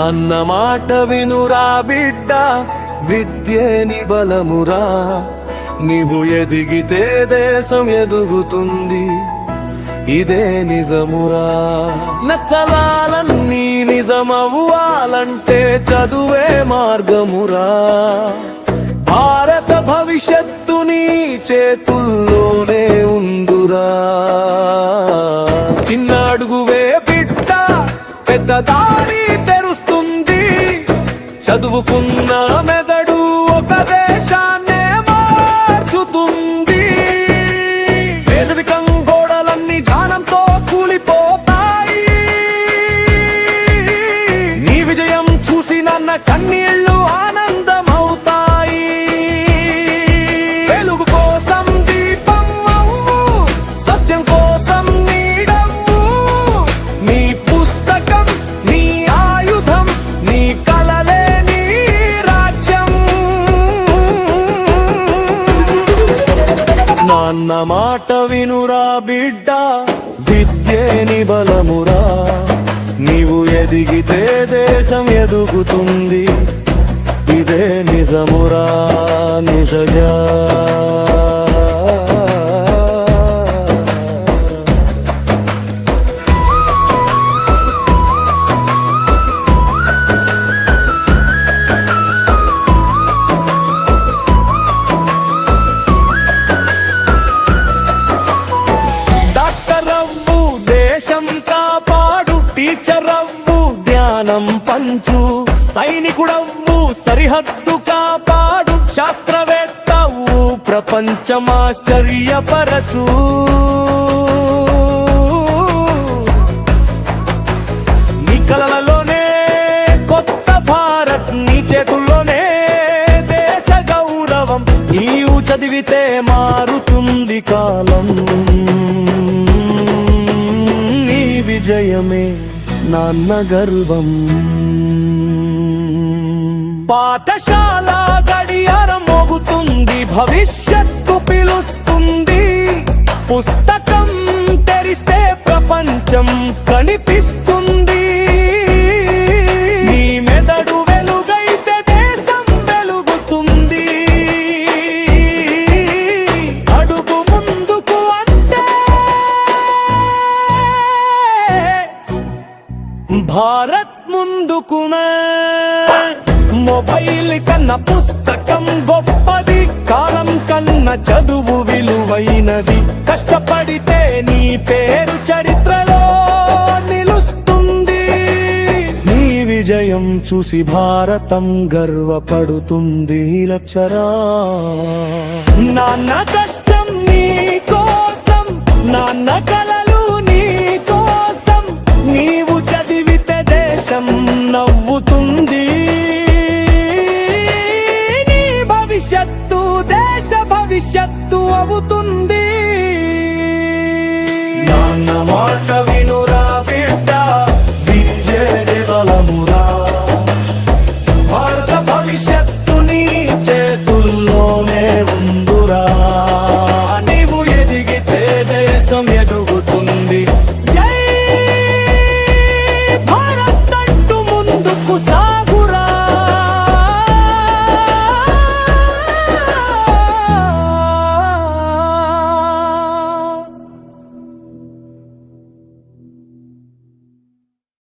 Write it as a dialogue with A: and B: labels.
A: నాన్న మాట వినురా బిడ్డ, విద్యేని బలమురా. నీవు ఎదిగితే దేశం ఎదుగుతుంది, ఇదే నిజమురా. నచ్చలాలన్నీ నిజమవ్వాలంటే చదువే మార్గమురా. భారత భవిష్యత్తు నీ చేతుల్లోనే ఉందురా. చిన్న అడుగువే బిడ్డ పెద్ద దారి తెరుస్తుంది. చదువుకున్న మెదడు ఒక దేశాన్నే మార్చుతుంది. పేదరికం గోడలన్నీ జ్ఞానంతో కూలిపోతాయి. నీ విజయం చూసి నాన్న కన్నీళ్లు ఆనందమవుతాయి. వెలుగు కోసం దీపం అవ్వు, సత్యం కోసం నీడవ్వు. నీ పుస్తకం నీ ఆయుధం, నీ కలలే నీ రాజ్యం. నాన్న మాట వినురా బిడ్డ, విద్యేని బలమురా. నీవు ఎదిగితే దేశం ఎదుగుతుంది, ఇదే నిజమురా నిజగా. డాక్టర్ అవ్వు దేశం కాపాడు, టీచర్ అవ్వు జ్ఞానం పంచు. సైనికుడవ్వు సరిహద్దు కాపాడు, శాస్త్రవేత్తవు ప్రపంచమాశ్చర్యపరచు. నీ కలలలోనే కొత్త భారత్, నీ చేతుల్లోనే దేశ గౌరవం. నీవు చదివితే మారుతుంది కాలం, నీ విజయమే నాన్న గర్వం. పాఠశాల గడియారం మోగుతుంది, భవిష్యత్తు పిలుస్తుంది. పుస్తకం తెరిస్తే ప్రపంచం కనిపిస్తుంది. నీ మెదడు వెలుగైతే దేశం వెలుగుతుంది. అడుగు ముందుకు అంటే భారత్ ముందుకునే. మొబైల్ కన్నా పుస్తకం గొప్పది, కాలం కన్నా చదువు విలువైనది. కష్టపడితే నీ పేరు చరిత్రలో నిలుస్తుంది. నీ విజయం చూసి భారతం గర్వపడుతుంది లక్షరా. నాన్న కష్టం నీ కోసం, నాన్న కల